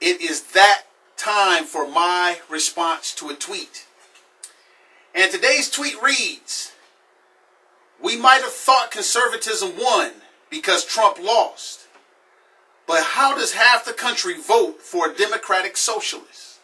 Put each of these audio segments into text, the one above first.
It is that time for my response to a tweet. And today's tweet reads, "We might have thought conservatism won because Trump lost. But how does half the country vote for a democratic socialist?"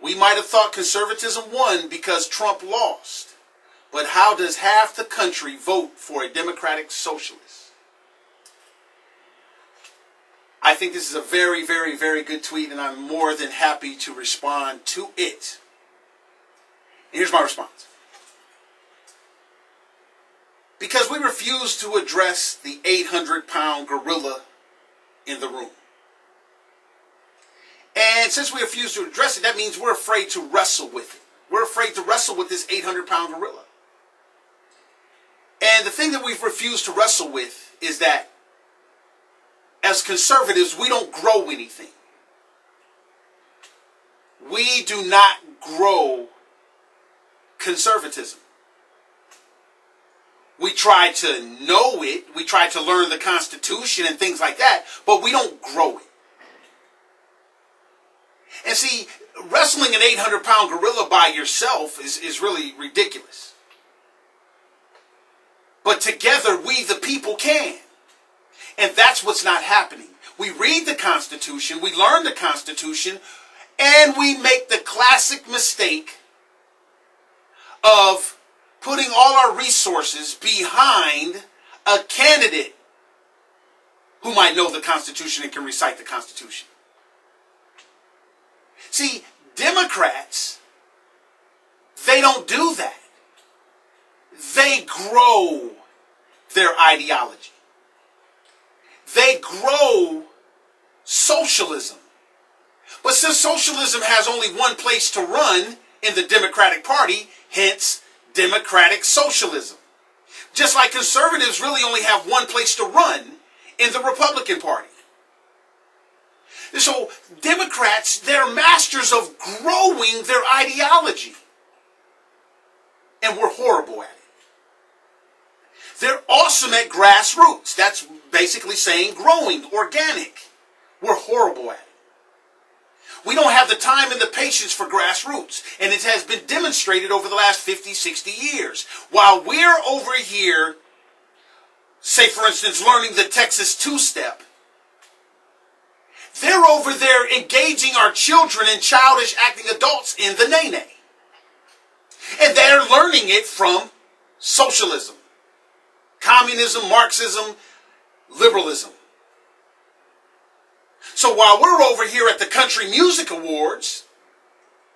We might have thought conservatism won because Trump lost. But how does half the country vote for a democratic socialist? I think this is a very, very, very good tweet, and I'm more than happy to respond to it. And here's my response. Because we refuse to address the 800-pound gorilla in the room. And since we refuse to address it, that means we're afraid to wrestle with it. We're afraid to wrestle with this 800-pound gorilla. And the thing that we've refused to wrestle with is that as conservatives, we don't grow anything. We do not grow conservatism. We try to know it, we try to learn the Constitution and things like that, but we don't grow it. And see, wrestling an 800-pound gorilla by yourself is really ridiculous. But together, we the people can. And that's what's not happening. We read the Constitution, we learn the Constitution, and we make the classic mistake of putting all our resources behind a candidate who might know the Constitution and can recite the Constitution. See, Democrats, they don't do that. They grow their ideology. They grow socialism. But since socialism has only one place to run in the Democratic Party, hence democratic socialism. Just like conservatives really only have one place to run in the Republican Party. And so Democrats, they're masters of growing their ideology. And we're horrible at it. They're awesome at grassroots. That's basically saying growing, organic. We're horrible at it. We don't have the time and the patience for grassroots. And it has been demonstrated over the last 50, 60 years. While we're over here, say for instance, learning the Texas two-step, they're over there engaging our children and childish acting adults in the nene. And they're learning it from socialism, communism, Marxism, liberalism. So while we're over here at the Country Music Awards,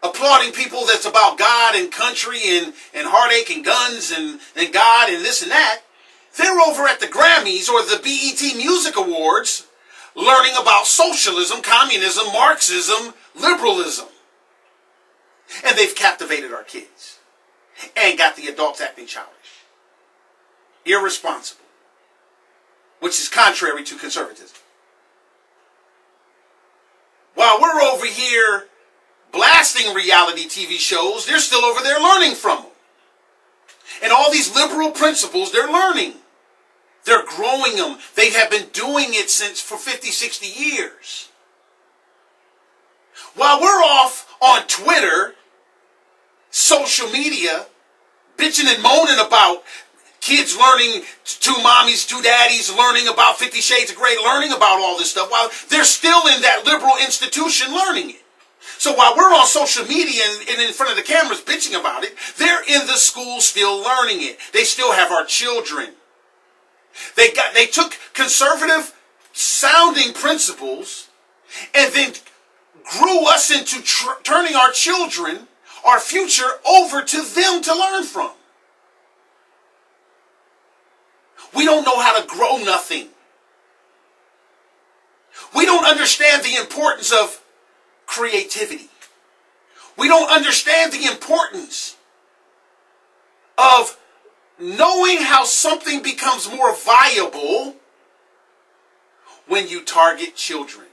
applauding people that's about God and country and heartache and guns and God and this and that, they're over at the Grammys or the BET Music Awards learning about socialism, communism, Marxism, liberalism. And they've captivated our kids and got the adults acting childish, irresponsible, which is contrary to conservatism. While we're over here blasting reality TV shows, they're still over there learning from them. And all these liberal principles, they're learning. They're growing them. They have been doing it for 50, 60 years. While we're off on Twitter, social media, bitching and moaning about kids learning, two mommies, two daddies, learning about 50 Shades of Grey, learning about all this stuff, while they're still in that liberal institution learning it. So while we're on social media and in front of the cameras bitching about it, they're in the school still learning it. They still have our children. They took conservative sounding principles and then grew us into turning our children, our future, over to them to learn from. We don't know how to grow nothing. We don't understand the importance of creativity. We don't understand the importance of knowing how something becomes more viable when you target children.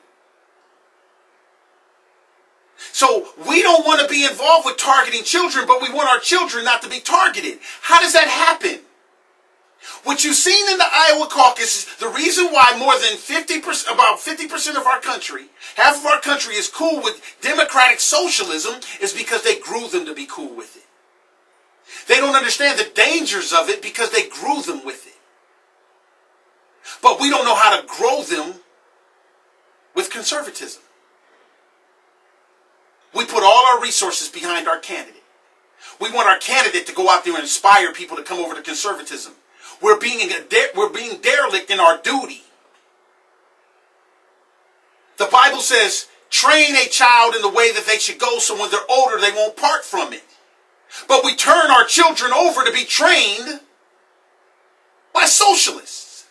So we don't want to be involved with targeting children, but we want our children not to be targeted. How does that happen? What you've seen in the Iowa caucus is the reason why more than 50%, about 50% of our country, half of our country is cool with democratic socialism is because they grew them to be cool with it. They don't understand the dangers of it because they grew them with it. But we don't know how to grow them with conservatism. We put all our resources behind our candidate. We want our candidate to go out there and inspire people to come over to conservatism. We're being derelict in our duty. The Bible says, train a child in the way that they should go so when they're older they won't part from it. But we turn our children over to be trained by socialists.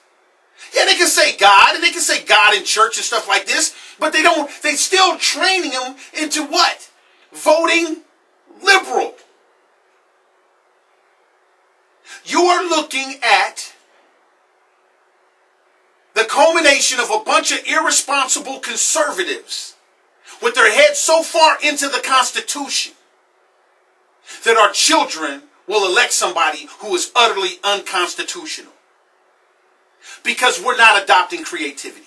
Yeah, they can say God, and they can say God in church and stuff like this, but they still training them into what? Voting liberal. You are looking at the culmination of a bunch of irresponsible conservatives with their heads so far into the Constitution that our children will elect somebody who is utterly unconstitutional. Because we're not adopting creativity.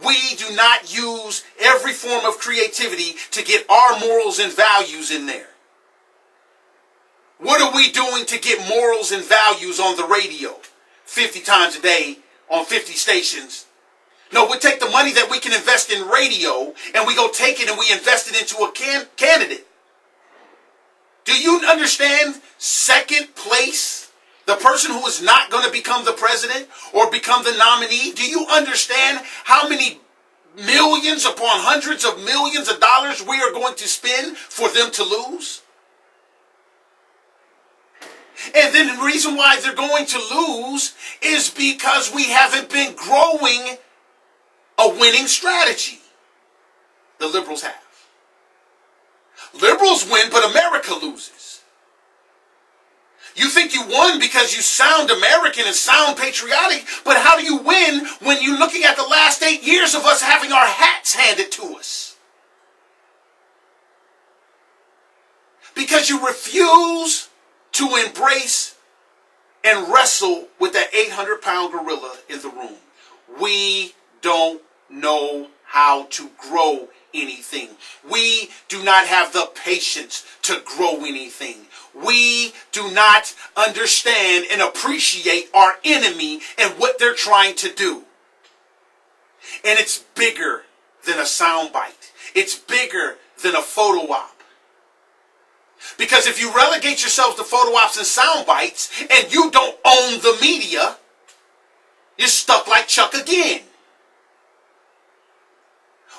We do not use every form of creativity to get our morals and values in there. What are we doing to get morals and values on the radio 50 times a day on 50 stations? No, we take the money that we can invest in radio and we go take it and we invest it into a candidate. Do you understand second place? The person who is not going to become the president or become the nominee, do you understand how many millions upon hundreds of millions of dollars we are going to spend for them to lose? And then the reason why they're going to lose is because we haven't been growing a winning strategy. The liberals have. Liberals win, but America loses. You think you won because you sound American and sound patriotic, but how do you win when you're looking at the last 8 years of us having our hats handed to us? Because you refuse to embrace and wrestle with that 800-pound gorilla in the room. We don't know how to grow anything. We do not have the patience to grow anything. We do not understand and appreciate our enemy and what they're trying to do. And it's bigger than a soundbite. It's bigger than a photo op. Because if you relegate yourselves to photo ops and sound bites and you don't own the media, you're stuck like Chuck again.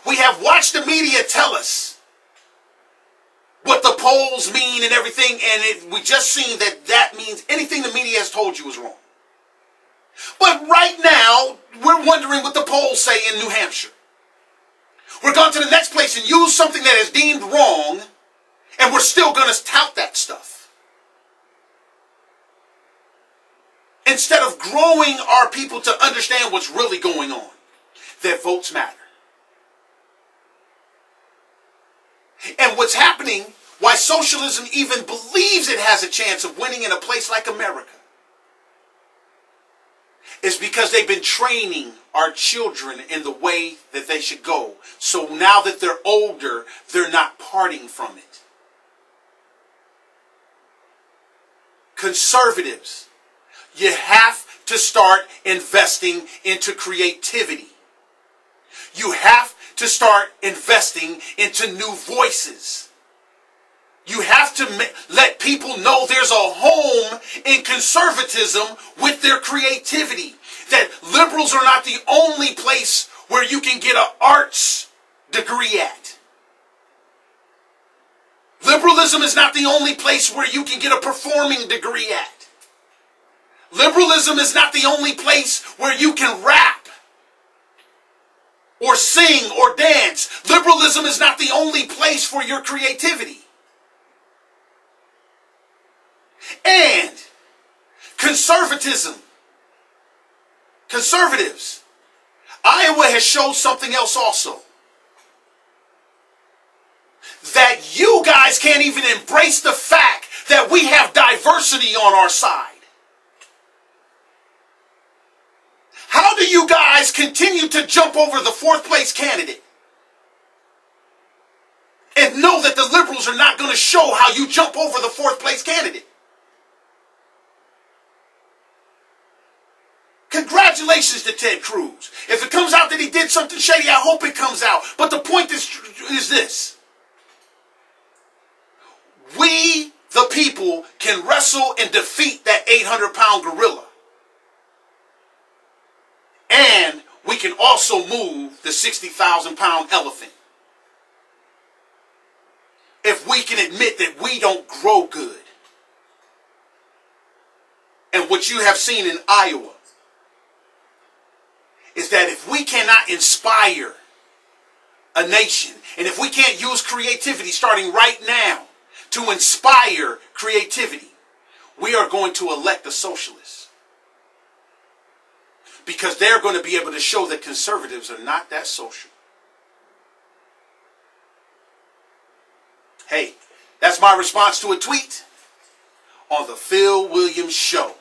We have watched the media tell us what the polls mean and everything, and we just seen that means anything the media has told you is wrong. But right now, we're wondering what the polls say in New Hampshire. We're going to the next place and use something that is deemed wrong, and we're still going to tout that stuff. Instead of growing our people to understand what's really going on, that votes matter. And what's happening, why socialism even believes it has a chance of winning in a place like America, is because they've been training our children in the way that they should go. So now that they're older, they're not parting from it. Conservatives, you have to start investing into creativity. You have to start investing into new voices. You have to let people know there's a home in conservatism with their creativity. That liberals are not the only place where you can get an arts degree at. Liberalism is not the only place where you can get a performing degree at. Liberalism is not the only place where you can rap or sing or dance. Liberalism is not the only place for your creativity. And conservatism, conservatives, Iowa has shown something else also. That you guys can't even embrace the fact that we have diversity on our side? How do you guys continue to jump over the fourth place candidate and know that the liberals are not going to show how you jump over the fourth place candidate? Congratulations to Ted Cruz. If it comes out that he did something shady, I hope it comes out. But the point is this. We, the people, can wrestle and defeat that 800-pound gorilla. And we can also move the 60,000-pound elephant. If we can admit that we don't grow good. And what you have seen in Iowa is that if we cannot inspire a nation, and if we can't use creativity starting right now to inspire creativity, we are going to elect the socialists. Because they're going to be able to show that conservatives are not that social. Hey, that's my response to a tweet on the Phil Williams Show.